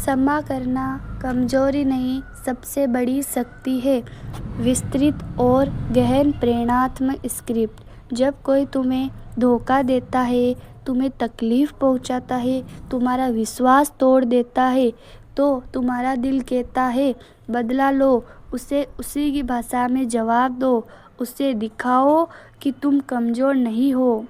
क्षमा करना कमजोरी नहीं, सबसे बड़ी शक्ति है। विस्तृत और गहन प्रेरणात्मक स्क्रिप्ट। जब कोई तुम्हें धोखा देता है, तुम्हें तकलीफ पहुंचाता है, तुम्हारा विश्वास तोड़ देता है, तो तुम्हारा दिल कहता है बदला लो, उसे उसी की भाषा में जवाब दो, उसे दिखाओ कि तुम कमज़ोर नहीं हो।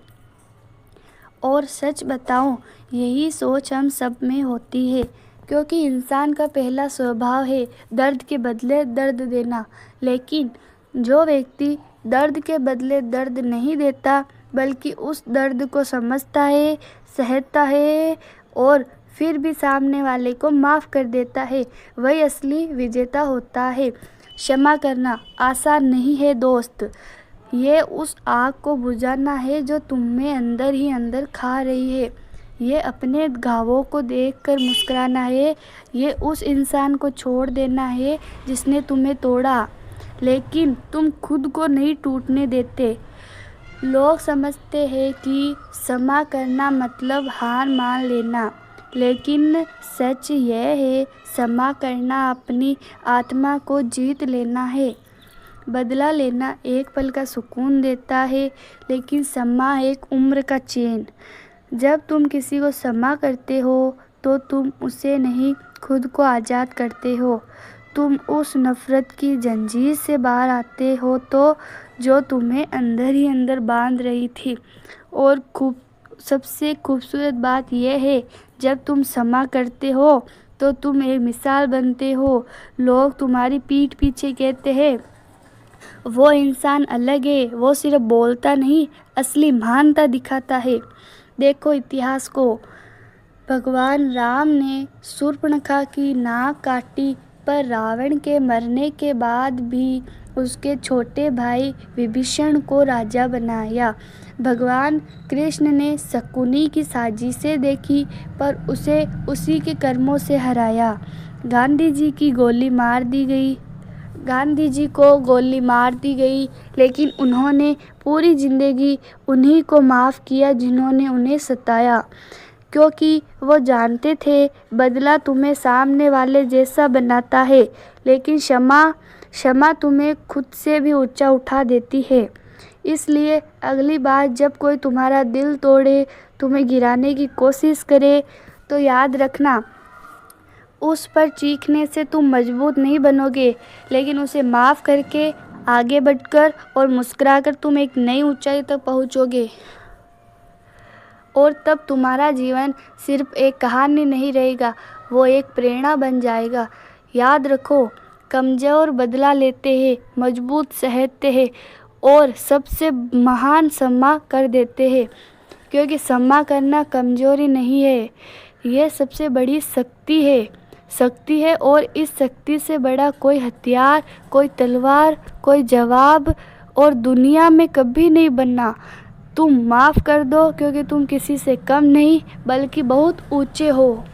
और सच बताऊं, यही सोच हम सब में होती है, क्योंकि इंसान का पहला स्वभाव है दर्द के बदले दर्द देना। लेकिन जो व्यक्ति दर्द के बदले दर्द नहीं देता, बल्कि उस दर्द को समझता है, सहता है और फिर भी सामने वाले को माफ़ कर देता है, वही असली विजेता होता है। क्षमा करना आसान नहीं है दोस्त। ये उस आग को बुझाना है जो तुम्हें अंदर ही अंदर खा रही है। ये अपने घावों को देखकर मुस्कुराना है। ये उस इंसान को छोड़ देना है जिसने तुम्हें तोड़ा, लेकिन तुम खुद को नहीं टूटने देते। लोग समझते हैं कि क्षमा करना मतलब हार मान लेना, लेकिन सच यह है क्षमा करना अपनी आत्मा को जीत लेना है। बदला लेना एक पल का सुकून देता है, लेकिन क्षमा एक उम्र का चैन। जब तुम किसी को क्षमा करते हो तो तुम उसे नहीं, खुद को आज़ाद करते हो। तुम उस नफ़रत की जंजीर से बाहर आते हो तो जो तुम्हें अंदर ही अंदर बांध रही थी। और सबसे खूबसूरत बात यह है, जब तुम क्षमा करते हो तो तुम एक मिसाल बनते हो। लोग तुम्हारी पीठ पीछे कहते हैं वो इंसान अलग है, वो सिर्फ बोलता नहीं, असली महानता दिखाता है। देखो इतिहास को, भगवान राम ने शूर्पणखा की नाक काटी, पर रावण के मरने के बाद भी उसके छोटे भाई विभीषण को राजा बनाया। भगवान कृष्ण ने शकुनी की साजिशें देखी, पर उसे उसी के कर्मों से हराया। गांधी जी को गोली मार दी गई, लेकिन उन्होंने पूरी ज़िंदगी उन्हीं को माफ़ किया जिन्होंने उन्हें सताया, क्योंकि वो जानते थे बदला तुम्हें सामने वाले जैसा बनाता है, लेकिन क्षमा तुम्हें खुद से भी ऊंचा उठा देती है। इसलिए अगली बार जब कोई तुम्हारा दिल तोड़े, तुम्हें गिराने की कोशिश करे, तो याद रखना, उस पर चीखने से तुम मजबूत नहीं बनोगे, लेकिन उसे माफ़ करके आगे बढ़कर और मुस्कुराकर तुम एक नई ऊंचाई तक पहुंचोगे। और तब तुम्हारा जीवन सिर्फ एक कहानी नहीं रहेगा, वो एक प्रेरणा बन जाएगा। याद रखो, कमज़ोर बदला लेते हैं, मजबूत सहते हैं और सबसे महान क्षमा कर देते हैं, क्योंकि क्षमा करना कमज़ोरी नहीं है, यह सबसे बड़ी शक्ति है। और इस शक्ति से बड़ा कोई हथियार, कोई तलवार, कोई जवाब और दुनिया में कभी नहीं बनना। तुम माफ़ कर दो, क्योंकि तुम किसी से कम नहीं, बल्कि बहुत ऊंचे हो।